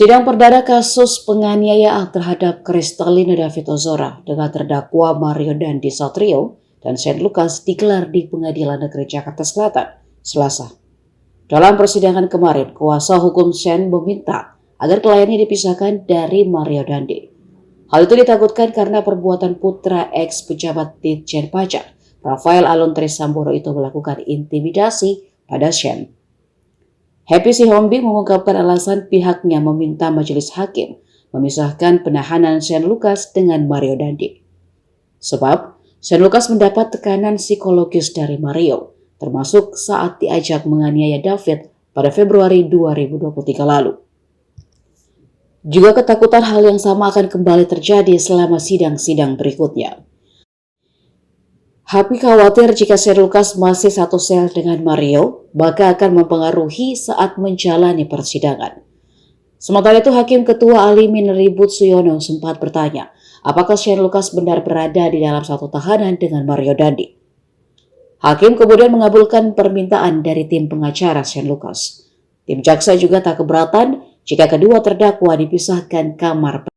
Sidang perdana kasus penganiayaan terhadap Kristalina David Ozora dengan terdakwa Mario Dandi Satrio dan Shane Lucas digelar di Pengadilan Negeri Jakarta Selatan, Selasa. Dalam persidangan kemarin, kuasa hukum Shane meminta agar kliennya dipisahkan dari Mario Dandi. Hal itu ditakutkan karena perbuatan putra ex-pejabat Ditjen Pajak, Rafael Aluntri Sambodo itu melakukan intimidasi pada Shane. Happy Sihombi mengungkapkan alasan pihaknya meminta majelis hakim memisahkan penahanan Shane Lucas dengan Mario Dandi. Sebab Shane Lucas mendapat tekanan psikologis dari Mario, termasuk saat diajak menganiaya David pada Februari 2023 lalu. Juga ketakutan hal yang sama akan kembali terjadi selama sidang-sidang berikutnya. Happy khawatir jika Shane Lucas masih satu sel dengan Mario, maka akan mempengaruhi saat menjalani persidangan. Sementara itu, Hakim Ketua Alimin Ribut Suyono sempat bertanya, apakah Shane Lucas benar berada di dalam satu tahanan dengan Mario Dandi. Hakim kemudian mengabulkan permintaan dari tim pengacara Shane Lucas. Tim jaksa juga tak keberatan jika kedua terdakwa dipisahkan kamar